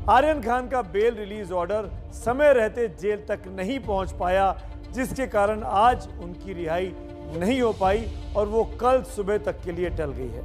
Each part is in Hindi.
आर्यन खान का बेल रिलीज ऑर्डर समय रहते जेल तक नहीं पहुंच पाया, जिसके कारण आज उनकी रिहाई नहीं हो पाई और वो कल सुबह तक के लिए टल गई है।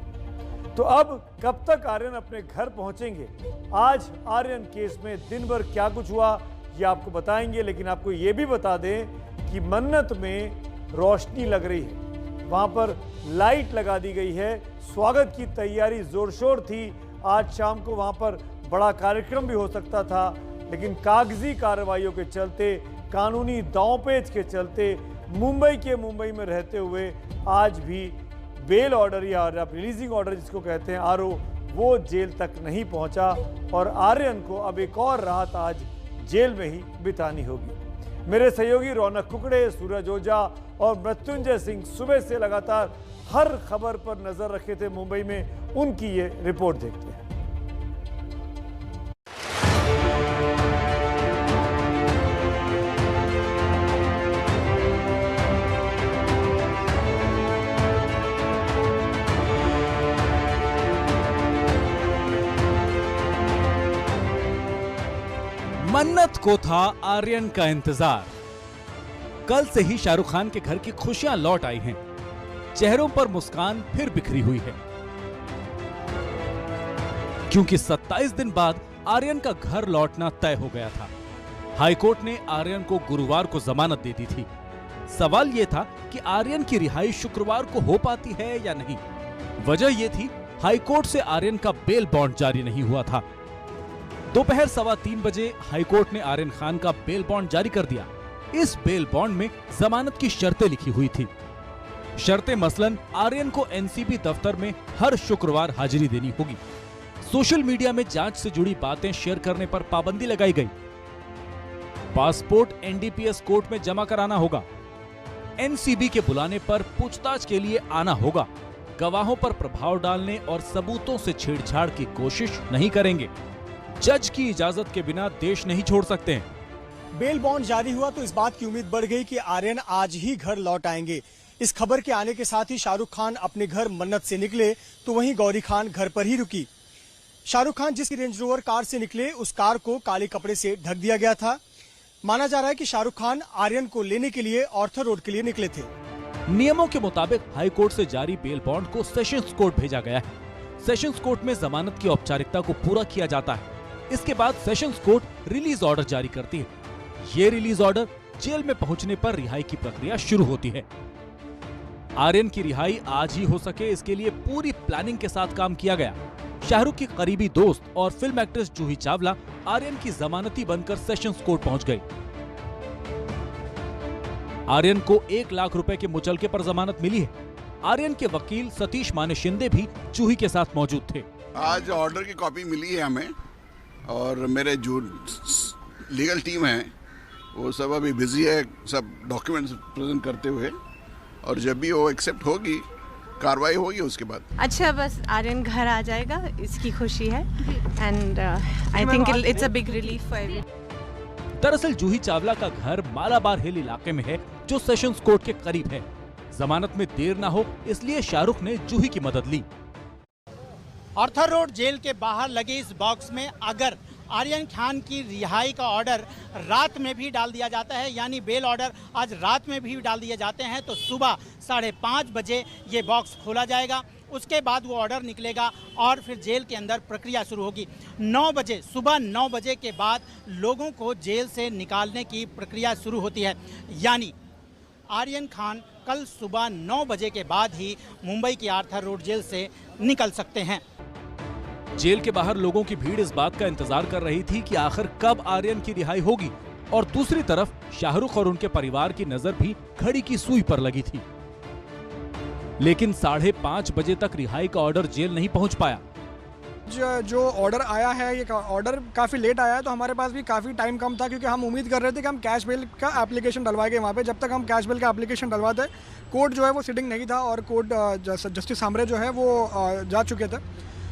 तो अब कब तक आर्यन अपने घर पहुंचेंगे? आज आर्यन केस में दिन भर क्या कुछ हुआ ये आपको बताएंगे, लेकिन आपको ये भी बता दें कि मन्नत में रोशनी लग रही है, वहां पर लाइट लगा दी गई है, स्वागत की तैयारी जोर शोर थी। आज शाम को वहां पर बड़ा कार्यक्रम भी हो सकता था, लेकिन कागजी कार्रवाइयों के चलते, कानूनी दांवपेच के चलते मुंबई में रहते हुए आज भी बेल ऑर्डर या रिलीजिंग ऑर्डर जिसको कहते हैं आरओ, वो जेल तक नहीं पहुंचा और आर्यन को अब एक और रात आज जेल में ही बितानी होगी। मेरे सहयोगी रौनक कुकड़े, सूरज ओझा और मृत्युंजय सिंह सुबह से लगातार हर खबर पर नजर रखे थे मुंबई में, उनकी ये रिपोर्ट देखते हैं। मन्नत को था आर्यन का इंतजार। कल से ही शाहरुख खान के घर की खुशियां लौट आई हैं। चेहरों पर मुस्कान फिर बिखरी हुई है, क्योंकि 27 दिन बाद आर्यन का घर लौटना तय हो गया था। हाईकोर्ट ने आर्यन को गुरुवार को जमानत दे दी थी। सवाल यह था कि आर्यन की रिहाई शुक्रवार को हो पाती है या नहीं। वजह यह थी, हाईकोर्ट से आर्यन का बेल बॉन्ड जारी नहीं हुआ था। दोपहर 3:15 बजे हाईकोर्ट ने आर्यन खान का बेल बॉन्ड जारी कर दिया। इस बेल बॉन्ड में जमानत की शर्तें लिखी हुई थी। शर्तें मसलन आर्यन को एनसीबी दफ्तर में हर शुक्रवार हाजिरी देनी होगी, सोशल मीडिया में जांच से जुड़ी बातें शेयर करने पर पाबंदी लगाई गई, पासपोर्ट एनडीपीएस कोर्ट में जमा कराना होगा, एनसीबी के बुलाने पर पूछताछ के लिए आना होगा, गवाहों पर प्रभाव डालने और सबूतों से छेड़छाड़ की कोशिश नहीं करेंगे, जज की इजाजत के बिना देश नहीं छोड़ सकते हैं। बेल बॉन्ड जारी हुआ तो इस बात की उम्मीद बढ़ गई कि आर्यन आज ही घर लौट आएंगे। इस खबर के आने के साथ ही शाहरुख खान अपने घर मन्नत से निकले तो वहीं गौरी खान घर पर ही रुकी। शाहरुख खान जिस रेंज रोवर कार से निकले, उस कार को काले कपड़े से ढक दिया गया था। माना जा रहा है कि शाहरुख खान आर्यन को लेने के लिए ऑर्थर रोड के लिए निकले थे। नियमों के मुताबिक हाईकोर्ट से जारी बेल बॉन्ड को सेशंस कोर्ट भेजा गया है। सेशंस कोर्ट में जमानत की औपचारिकता को पूरा किया जाता है। इसके बाद सेशंस कोर्ट रिलीज ऑर्डर जारी करती है। ये रिलीज ऑर्डर जेल में पहुंचने पर रिहाई की प्रक्रिया शुरू होती है। आर्यन की रिहाई आज ही हो सके, इसके लिए पूरी प्लानिंग के साथ काम किया गया। शाहरुख की करीबी दोस्त और फिल्म एक्ट्रेस जूही चावला आर्यन की जमानती बनकर सेशंस कोर्ट पहुंच गई। आर्यन को 1 लाख रुपए के मुचलके पर जमानत मिली है। आर्यन के वकील सतीश माने शिंदे भी जूही के साथ मौजूद थे। आज ऑर्डर की कॉपी मिली है हमें और मेरे जो लीगल टीम है वो सब अभी बिजी है, सब डॉक्यूमेंट्स प्रेजेंट करते हुए, और जब भी वो एक्सेप्ट होगी, कार्रवाई होगी उसके बाद। अच्छा, बस आर्यन घर आ जाएगा, इसकी खुशी है and I think it's a big relief for everyone. दरअसल जूही चावला का घर मालाबार हिल इलाके में है, जो सेशंस कोर्ट के करीब है। जमानत में देर ना हो, इसलिए शाहरुख ने जूही की मदद ली। ऑर्थर रोड जेल के बाहर लगे इस बॉक्स में अगर आर्यन खान की रिहाई का ऑर्डर रात में भी डाल दिया जाता है, यानी बेल ऑर्डर आज रात में भी डाल दिए जाते हैं, तो सुबह 5:30 बजे ये बॉक्स खोला जाएगा। उसके बाद वो ऑर्डर निकलेगा और फिर जेल के अंदर प्रक्रिया शुरू होगी। 9 बजे, सुबह 9 बजे के बाद लोगों को जेल से निकालने की प्रक्रिया शुरू होती है, यानी आर्यन खान कल सुबह 9 बजे के बाद ही मुंबई की आर्थर रोड जेल से निकल सकते हैं। जेल के बाहर लोगों की भीड़ इस बात का इंतजार कर रही थी कि आखिर कब आर्यन की रिहाई होगी, और दूसरी तरफ शाहरुख और उनके परिवार की नजर भी घड़ी की सुई पर लगी थी। लेकिन 5:30 बजे तक रिहाई का ऑर्डर जेल नहीं पहुंच पाया। जो ऑर्डर आया है, ये ऑर्डर काफ़ी लेट आया है, तो हमारे पास भी काफ़ी टाइम कम था, क्योंकि हम उम्मीद कर रहे थे कि हम कैश बेल का एप्लीकेशन डलवाएंगे वहाँ पे। जब तक हम कैश बेल का एप्लीकेशन डलवाते, कोर्ट जो है वो सिटिंग नहीं था और कोर्ट जस्टिस सामरे जो है वो जा चुके थे,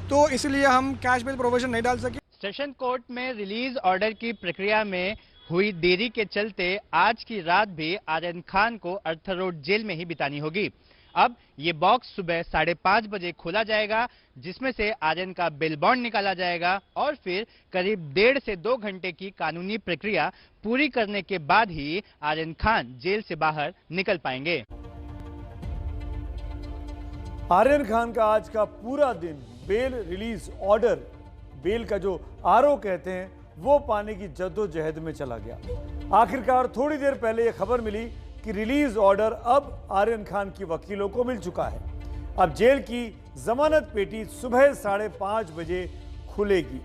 तो इसलिए हम कैश बेल प्रोविजन नहीं डाल सके। सेशन कोर्ट में रिलीज ऑर्डर की प्रक्रिया में हुई देरी के चलते आज की रात भी आर्यन खान को आर्थर रोड जेल में ही बितानी होगी। अब ये बॉक्स सुबह 5:30 बजे खोला जाएगा, जिसमें से आर्यन का बेल बॉन्ड निकाला जाएगा और फिर करीब 1.5 से 2 घंटे की कानूनी प्रक्रिया पूरी करने के बाद ही आर्यन खान जेल से बाहर निकल पाएंगे। आर्यन खान का आज का पूरा दिन बेल रिलीज ऑर्डर, बेल का जो आरओ कहते हैं, वो पाने की जद्दोजहद में चला गया। आखिरकार थोड़ी देर पहले यह खबर मिली कि रिलीज ऑर्डर अब आर्यन खान की वकीलों को मिल चुका है। अब जेल की जमानत पेटी सुबह 5:30 बजे खुलेगी।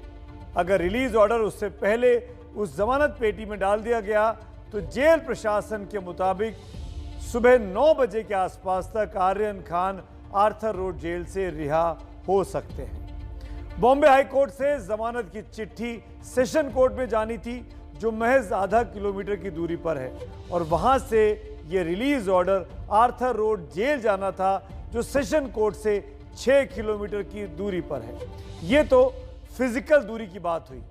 अगर रिलीज ऑर्डर उससे पहले उस जमानत पेटी में डाल दिया गया तो जेल प्रशासन के मुताबिक सुबह 9 बजे के आसपास तक आर्यन खान आर्थर रोड जेल से रिहा हो सकते हैं। बॉम्बे हाई कोर्ट से जमानत की चिट्ठी सेशन कोर्ट में जानी थी, जो महज आधा किलोमीटर की दूरी पर है, और वहां से यह release order Arthur Road jail जाना था, जो सेशन कोर्ट से 6 किलोमीटर की दूरी पर है। यह तो फिजिकल दूरी की बात हुई,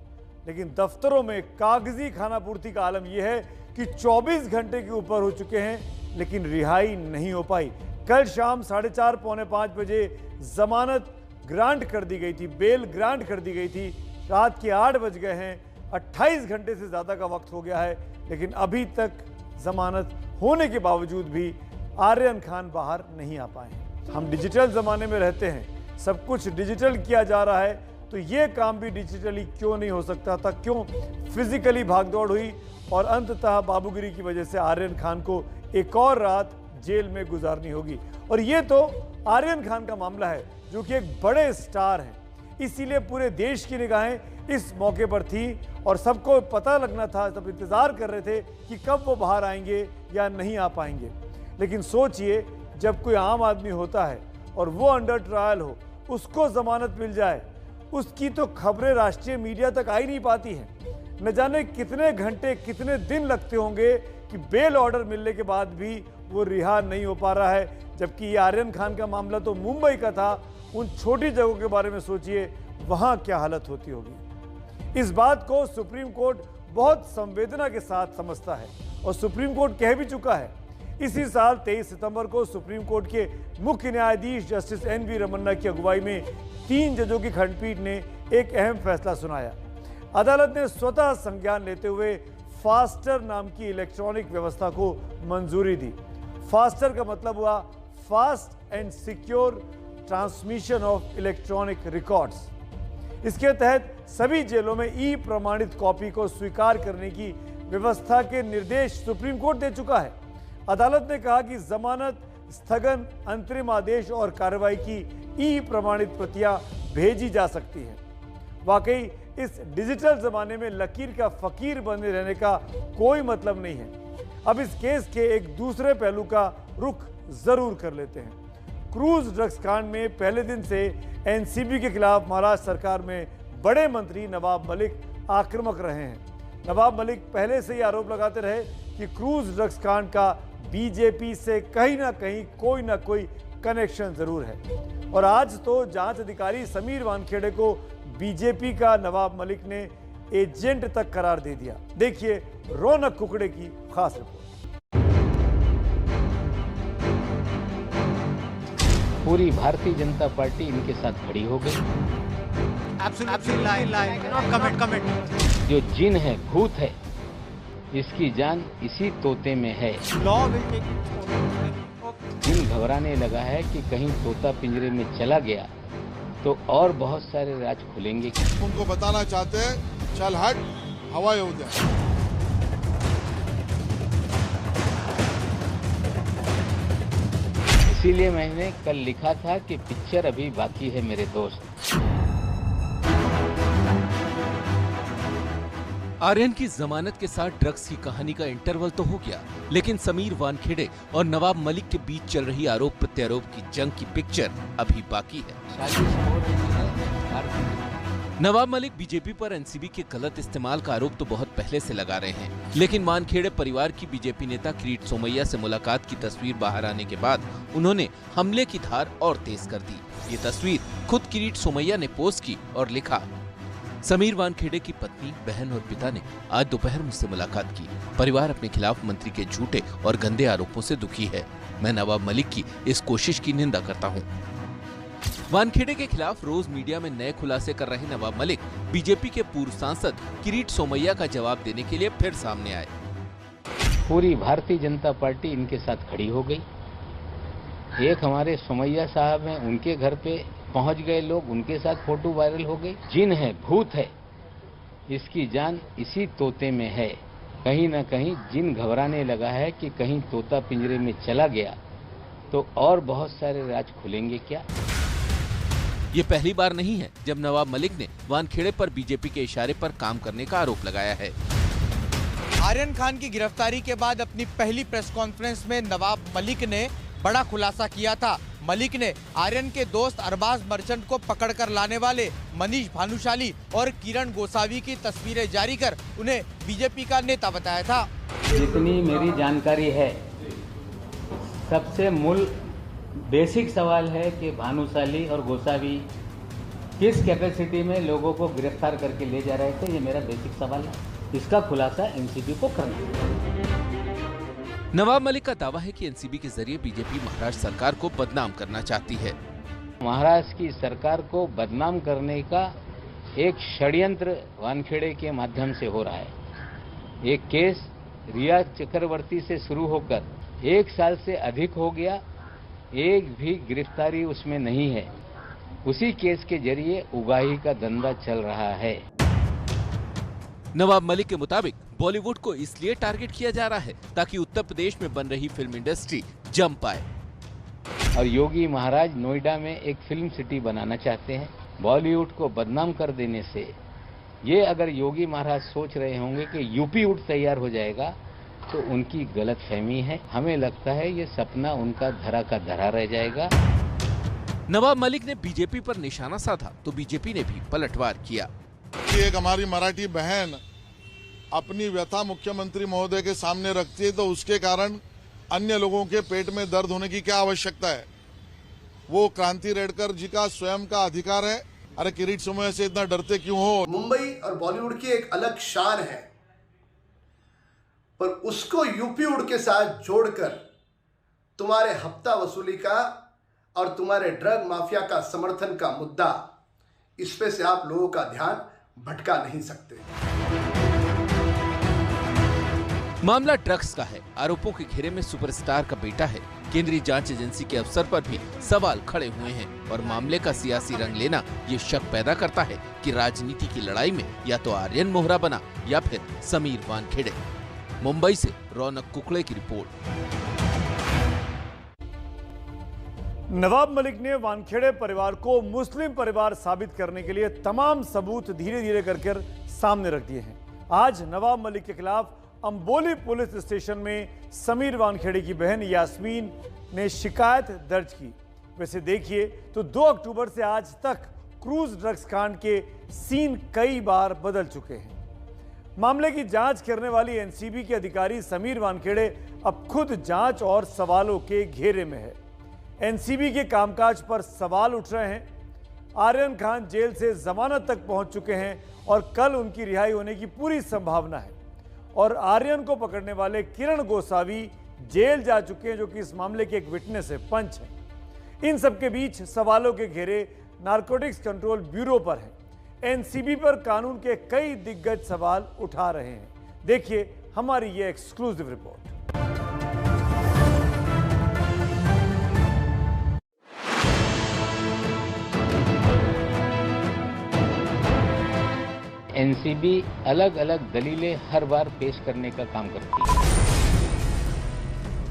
लेकिन दफ्तरों में कागजी खानापूर्ति का आलम यह है कि 24 घंटे के ऊपर हो चुके हैं, लेकिन रिहाई नहीं हो पाई। कल शाम 4:30 पौने 5 बजे जमानत ग्रांट कर दी गई थी, बेल ग्रांट कर दी गई थी। रात के 8 बज गए हैं, 28 घंटे से ज़्यादा का वक्त हो गया है, लेकिन अभी तक जमानत होने के बावजूद भी आर्यन खान बाहर नहीं आ पाए हैं। हम डिजिटल ज़माने में रहते हैं, सब कुछ डिजिटल किया जा रहा है, तो ये काम भी डिजिटली क्यों नहीं हो सकता था? क्यों फिजिकली भागदौड़ हुई और अंततः बाबूगिरी की वजह से आर्यन खान को एक और रात जेल में गुजारनी होगी? और ये तो आर्यन खान का मामला है, जो कि एक बड़े स्टार हैं, इसीलिए पूरे देश की निगाहें इस मौके पर थी और सबको पता लगना था, सब इंतजार कर रहे थे कि कब वो बाहर आएंगे या नहीं आ पाएंगे। लेकिन सोचिए, जब कोई आम आदमी होता है और वो अंडर ट्रायल हो, उसको जमानत मिल जाए, उसकी तो खबरें राष्ट्रीय मीडिया तक आ ही नहीं पाती हैं। न जाने कितने घंटे, कितने दिन लगते होंगे कि बेल ऑर्डर मिलने के बाद भी वो रिहा नहीं हो पा रहा है। जबकि ये आर्यन खान का मामला तो मुंबई का था, उन छोटी जगहों के बारे में सोचिए, वहां क्या हालत होती होगी। इस बात को सुप्रीम कोर्ट बहुत संवेदना के साथ समझता है और सुप्रीम कोर्ट कह भी चुका है। इसी साल 23 सितंबर को सुप्रीम कोर्ट के मुख्य न्यायाधीश जस्टिस NV रमन्ना की अगुवाई में 3 जजों की खंडपीठ ने एक अहम फैसला सुनाया। अदालत ने स्वतः संज्ञान लेते हुए फास्टर नाम की इलेक्ट्रॉनिक व्यवस्था को मंजूरी दी। फास्टर का मतलब हुआ fast and secure transmission of electronic records. इसके तहत सभी जेलों में ई प्रमाणित कॉपी को स्वीकार करने की व्यवस्था के निर्देश सुप्रीम कोर्ट दे चुका है। अदालत ने कहा कि जमानत, स्थगन, अंतरिम आदेश और कार्रवाई की ई प्रमाणित प्रतियां भेजी जा सकती हैं। वाकई इस डिजिटल जमाने में लकीर का फकीर बने रहने का कोई मतलब नहीं है। अब इस केस के एक दूसरे पहलू का रुख जरूर कर लेते हैं। क्रूज ड्रग्स कांड में पहले दिन से एनसीबी के खिलाफ महाराष्ट्र सरकार में बड़े मंत्री नवाब मलिक आक्रामक रहे हैं। नवाब मलिक पहले से ही आरोप लगाते रहे कि क्रूज ड्रग्स कांड का बीजेपी से कहीं ना कहीं कोई ना कोई कनेक्शन जरूर है। और आज तो जांच अधिकारी समीर वानखेड़े को बीजेपी का नवाब मलिक ने एजेंट तक करार दे दिया। देखिए रौनक कुकड़े की खास रिपोर्ट। पूरी भारतीय जनता पार्टी इनके साथ खड़ी हो गई। जो जिन है, भूत है, इसकी जान इसी तोते में है। जिन घबराने लगा है कि कहीं तोता पिंजरे में चला गया तो और बहुत सारे राज खुलेंगे। उनको बताना चाहते हैं, चल हट, हवा हो जाए। इसीलिए मैंने कल लिखा था कि पिक्चर अभी बाकी है मेरे दोस्त। आर्यन की जमानत के साथ ड्रग्स की कहानी का इंटरवल तो हो गया, लेकिन समीर वानखेड़े और नवाब मलिक के बीच चल रही आरोप प्रत्यारोप की जंग की पिक्चर अभी बाकी है। नवाब मलिक बीजेपी पर एनसीबी के गलत इस्तेमाल का आरोप तो बहुत पहले से लगा रहे हैं, लेकिन वानखेड़े परिवार की बीजेपी नेता किरीट सोमैया से मुलाकात की तस्वीर बाहर आने के बाद उन्होंने हमले की धार और तेज कर दी। ये तस्वीर खुद किरीट सोमैया ने पोस्ट की और लिखा, समीर वानखेड़े की पत्नी, बहन और पिता ने आज दोपहर मुझसे मुलाकात की। परिवार अपने खिलाफ मंत्री के झूठे और गंदे आरोपों से दुखी है। मैं नवाब मलिक की इस कोशिश की निंदा करता हूं। वानखेड़े के खिलाफ रोज मीडिया में नए खुलासे कर रहे नवाब मलिक बीजेपी के पूर्व सांसद किरीट सोमैया का जवाब देने के लिए फिर सामने आए। पूरी भारतीय जनता पार्टी इनके साथ खड़ी हो गई। एक हमारे सोमैया साहब हैं, उनके घर पे पहुंच गए लोग, उनके साथ फोटो वायरल हो गई। जिन है, भूत है, इसकी जान इसी तोते में है। कहीं न कहीं जिन घबराने लगा है कि कहीं तोता पिंजरे में चला गया तो और बहुत सारे राज खुलेंगे क्या। ये पहली बार नहीं है जब नवाब मलिक ने वानखेड़े पर बीजेपी के इशारे पर काम करने का आरोप लगाया है। आर्यन खान की गिरफ्तारी के बाद अपनी पहली प्रेस कॉन्फ्रेंस में नवाब मलिक ने बड़ा खुलासा किया था। मलिक ने आर्यन के दोस्त अरबाज मर्चेंट को पकड़कर लाने वाले मनीष भानुशाली और किरण गोसावी की तस्वीरें जारी कर उन्हें बीजेपी का नेता बताया था। जितनी मेरी जानकारी है, सबसे मूल बेसिक सवाल है कि भानुशाली और गोसावी किस कैपेसिटी में लोगों को गिरफ्तार करके ले जा रहे थे। ये मेरा बेसिक सवाल है। इसका खुलासा एनसीबी को करना है। नवाब मलिक का दावा है कि एनसीबी के जरिए बीजेपी महाराष्ट्र सरकार को बदनाम करना चाहती है। महाराष्ट्र की सरकार को बदनाम करने का एक षड्यंत्र वानखेड़े के माध्यम से हो रहा है। एक केस रिया चक्रवर्ती से शुरू होकर 1 साल से अधिक हो गया, एक भी गिरफ्तारी उसमें नहीं है। उसी केस के जरिए उगाही का धंधा चल रहा है। नवाब मलिक के मुताबिक बॉलीवुड को इसलिए टारगेट किया जा रहा है ताकि उत्तर प्रदेश में बन रही फिल्म इंडस्ट्री जम पाए। और योगी महाराज नोएडा में एक फिल्म सिटी बनाना चाहते हैं। बॉलीवुड को बदनाम कर देने से ये अगर योगी महाराज सोच रहे होंगे कि यूपी वुड तैयार हो जाएगा तो उनकी गलतफहमी है। हमें लगता है ये सपना उनका धरा का धरा रह जाएगा। नवाब मलिक ने बीजेपी पर निशाना साधा तो बीजेपी ने भी पलटवार किया। एक हमारी मराठी बहन अपनी व्यथा मुख्यमंत्री महोदय के सामने रखती है तो उसके कारण अन्य लोगों के पेट में दर्द होने की क्या आवश्यकता है। वो क्रांति रेडकर जी का स्वयं का अधिकार है। अरे किरीट सोमैया से इतना डरते क्यों हो। मुंबई और बॉलीवुड की एक अलग शान है, पर उसको यूपी वुड के साथ जोड़कर तुम्हारे हफ्ता वसूली का और तुम्हारे ड्रग माफिया का समर्थन का मुद्दा, इस पे से आप लोगों का ध्यान भटका नहीं सकते। मामला ड्रग्स का है। आरोपों के घेरे में सुपरस्टार का बेटा है। केंद्रीय जांच एजेंसी के अफसर पर भी सवाल खड़े हुए हैं और मामले का सियासी रंग लेना ये शक पैदा करता है कि राजनीति की लड़ाई में या तो आर्यन मोहरा बना या फिर समीर वानखेड़े। मुंबई से रौनक कुकड़े की रिपोर्ट। नवाब मलिक ने वानखेड़े परिवार को मुस्लिम परिवार साबित करने के लिए तमाम सबूत धीरे धीरे करके सामने रख दिए हैं। आज नवाब मलिक के खिलाफ अंबोली पुलिस स्टेशन में समीर वानखेड़े की बहन यास्मीन ने शिकायत दर्ज की। वैसे देखिए तो 2 अक्टूबर से आज तक क्रूज ड्रग्स कांड के सीन कई बार बदल चुके हैं। मामले की जांच करने वाली एनसीबी के अधिकारी समीर वानखेड़े अब खुद जांच और सवालों के घेरे में है। एनसीबी के कामकाज पर सवाल उठ रहे हैं। आर्यन खान जेल से जमानत तक पहुंच चुके हैं और कल उनकी रिहाई होने की पूरी संभावना है। और आर्यन को पकड़ने वाले किरण गोसावी जेल जा चुके हैं, जो कि इस मामले के एक विटनेस है, पंच है। इन सबके बीच सवालों के घेरे नारकोटिक्स कंट्रोल ब्यूरो पर है। एनसीबी पर कानून के कई दिग्गज सवाल उठा रहे हैं। देखिए हमारी ये एक्सक्लूसिव रिपोर्ट। एनसीबी अलग अलग दलीलें हर बार पेश करने का काम करती है,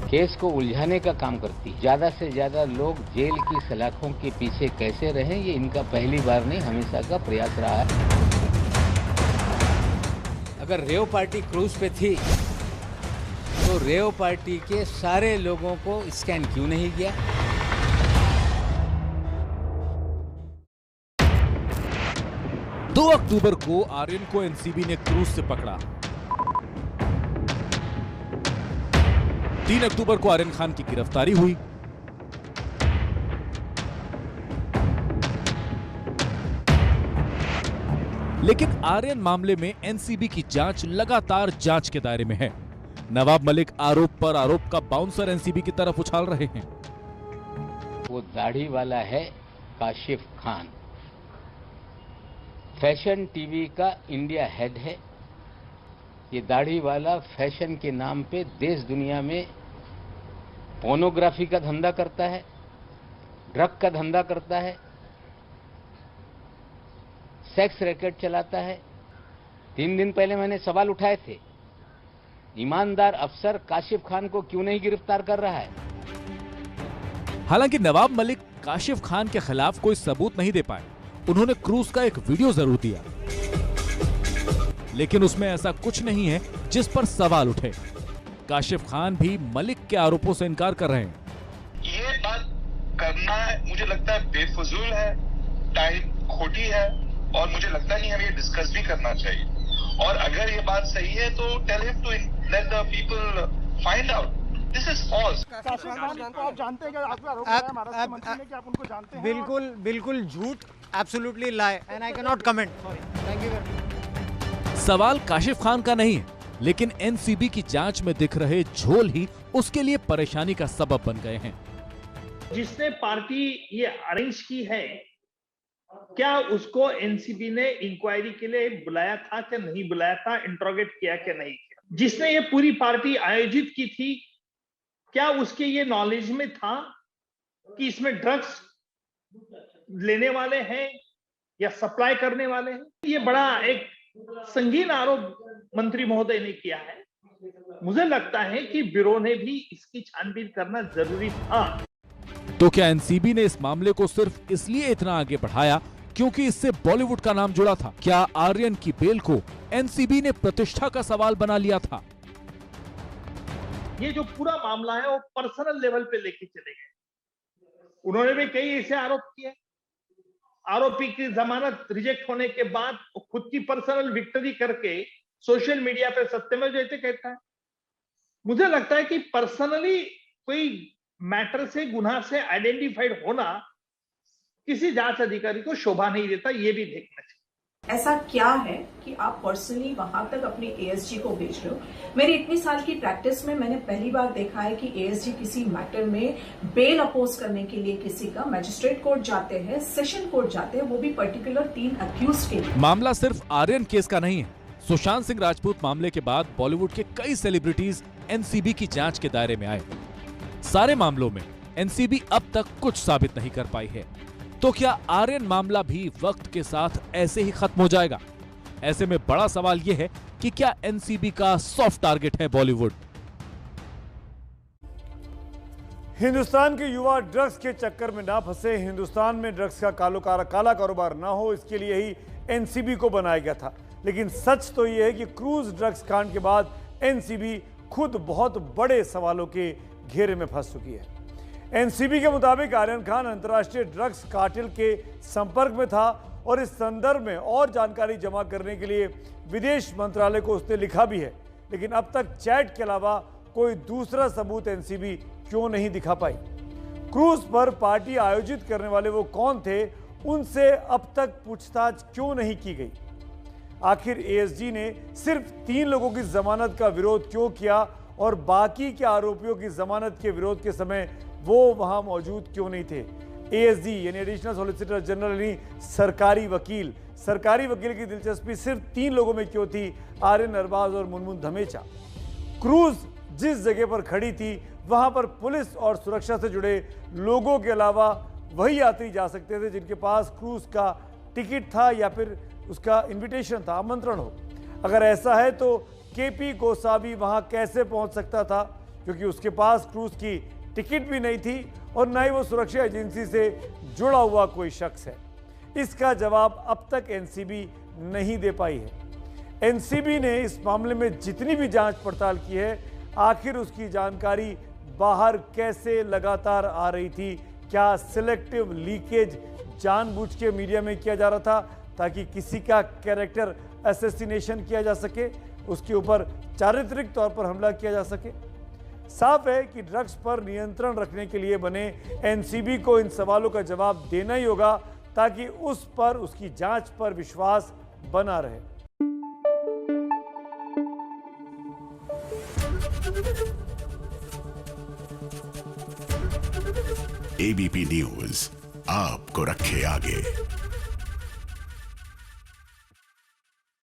केस को उलझाने का काम करती है। ज्यादा से ज्यादा लोग जेल की सलाखों के पीछे कैसे रहें, ये इनका पहली बार नहीं, हमेशा का प्रयास रहा है। अगर रेव पार्टी क्रूज पे थी तो रेव पार्टी के सारे लोगों को स्कैन क्यों नहीं किया। 2 अक्टूबर को आर्यन को एनसीबी ने क्रूज से पकड़ा। 3 अक्टूबर को आर्यन खान की गिरफ्तारी हुई। लेकिन आर्यन मामले में एनसीबी की जांच लगातार जांच के दायरे में है। नवाब मलिक आरोप पर आरोप का बाउंसर एनसीबी की तरफ उछाल रहे हैं। वो दाढ़ी वाला है काशिफ खान, फैशन टीवी का इंडिया हेड है। ये दाढ़ी वाला फैशन के नाम पे देश दुनिया में पोर्नोग्राफी का धंधा करता है, ड्रग का धंधा करता है, सेक्स रैकेट चलाता है। 3 दिन पहले मैंने सवाल उठाए थे, ईमानदार अफसर काशिफ खान को क्यों नहीं गिरफ्तार कर रहा है। हालांकि नवाब मलिक काशिफ खान के खिलाफ कोई सबूत नहीं दे पाए। उन्होंने क्रूज का एक वीडियो जरूर दिया, लेकिन उसमें ऐसा कुछ नहीं है जिस पर सवाल उठे। काशिफ खान भी मलिक के आरोपों से इनकार कर रहे हैं। ये बात करना मुझे लगता है बेफजूल है, टाइम खोटी है, और मुझे लगता नहीं हमें ये डिस्कस भी करना चाहिए। और अगर ये बात सही है तो tell him to let the people find out this is false. आप जानते हैं कि आपका आरोप है महाराष्ट्र मंत्री ने कि आप उनको जानते हैं? बिल्कुल झूठ, absolutely lie, and I can not comment. Thank you very much. सवाल काशिफ खान का नहीं है, लेकिन एनसीबी की जांच में दिख रहे झोल ही उसके लिए परेशानी का सबब बन गए हैं। जिसने पार्टी ये अरेंज की है, क्या उसको एनसीबी ने इंक्वायरी के लिए बुलाया था कि नहीं बुलाया था, इंट्रोगेट किया कि नहीं किया? जिसने ये पूरी पार्टी आयोजित की थी, क्या उसके ये नॉलेज में था कि इसमें ड्रग्स लेने वाले हैं या सप्लाई करने वाले हैं? ये बड़ा एक संगीन आरोप मंत्री महोदय ने किया है। मुझे लगता है कि ब्यूरो ने भी इसकी छानबीन करना जरूरी था। तो क्या एनसीबी ने इस मामले को सिर्फ इसलिए इतना आगे बढ़ाया क्योंकि इससे बॉलीवुड का नाम जुड़ा था? क्या आर्यन की बेल को एनसीबी ने प्रतिष्ठा का सवाल बना लिया था? ये जो पूरा मामला है वो पर्सनल लेवल पे लेके चले गए। उन्होंने भी कई ऐसे आरोप किए। आरोपी की जमानत रिजेक्ट होने के बाद खुद की पर्सनल विक्ट्री करके सोशल मीडिया पे सत्यमेव जयते कहता है। मुझे लगता है कि पर्सनली कोई मैटर से, गुनाह से आइडेंटिफाइड होना किसी जांच अधिकारी को शोभा नहीं देता, ये भी देखना चाहिए। ऐसा क्या है कि आप पर्सनली वहां तक अपने एएसजी को भेज रहे हो? मेरी इतनी साल की प्रैक्टिस में मैंने पहली बार देखा है कि एएसजी किसी मैटर में बेल अपोज करने के लिए किसी का मैजिस्ट्रेट कोर्ट जाते हैं, सेशन कोर्ट जाते हैं, वो भी पर्टिकुलर 3 अक्यूज के लिए। मामला सिर्फ आर्यन केस का नहीं है। सुशांत सिंह राजपूत मामले के बाद बॉलीवुड के कई सेलिब्रिटीज एनसीबी की जांच के दायरे में आए। सारे मामलों में एनसीबी अब तक कुछ साबित नहीं कर पाई है। तो क्या आर्यन मामला भी वक्त के साथ ऐसे ही खत्म हो जाएगा? ऐसे में बड़ा सवाल यह है कि क्या एनसीबी का सॉफ्ट टारगेट है बॉलीवुड? हिंदुस्तान के युवा ड्रग्स के चक्कर में ना फंसे, हिंदुस्तान में ड्रग्स का काला कारोबार ना हो, इसके लिए ही एनसीबी को बनाया गया था। लेकिन सच तो यह है कि क्रूज ड्रग्स कांड के बाद एनसीबी खुद बहुत बड़े सवालों के घेरे में फंस चुकी है। एनसीबी के मुताबिक आर्यन खान अंतर्राष्ट्रीय ड्रग्स कार्टेल के संपर्क में था और इस संदर्भ में और जानकारी जमा करने के लिए विदेश मंत्रालय को उसने लिखा भी है। लेकिन अब तक चैट के अलावा कोई दूसरा सबूत एनसीबी क्यों नहीं दिखा पाई? क्रूज पर पार्टी आयोजित करने वाले वो कौन थे, उनसे अब तक पूछताछ क्यों नहीं की गई? आखिर एएसजी ने सिर्फ 3 लोगों की जमानत का विरोध क्यों किया और बाकी के आरोपियों की जमानत के विरोध के समय वो वहां मौजूद क्यों नहीं थे? एएसजी यानी एडिशनल सॉलिसिटर जनरल यानी सरकारी वकील की दिलचस्पी सिर्फ 3 लोगों में क्यों थी? आर्यन अरबाज और मुनमुन धमेचा। क्रूज जिस जगह पर खड़ी थी वहां पर पुलिस और सुरक्षा से जुड़े लोगों के अलावा वही यात्री जा सकते थे जिनके पास क्रूज का टिकट था या फिर उसका इन्विटेशन था, आमंत्रण हो। अगर ऐसा है तो केपी गोसावी वहां कैसे पहुंच सकता था, क्योंकि उसके पास क्रूज की टिकट भी नहीं थी और न ही वो सुरक्षा एजेंसी से जुड़ा हुआ कोई शख्स है। इसका जवाब अब तक एनसीबी नहीं दे पाई है। एनसीबी ने इस मामले में जितनी भी जांच पड़ताल की है, आखिर उसकी जानकारी बाहर कैसे लगातार आ रही थी? क्या सिलेक्टिव लीकेज जानबूझ के मीडिया में किया जा रहा था ताकि किसी का कैरेक्टर असैसिनेशन किया जा सके, उसके ऊपर चारित्रिक तौर पर हमला किया जा सके? साफ है कि ड्रग्स पर नियंत्रण रखने के लिए बने एनसीबी को इन सवालों का जवाब देना ही होगा ताकि उस पर, उसकी जांच पर विश्वास बना रहे। एबीपी न्यूज आपको रखे आगे।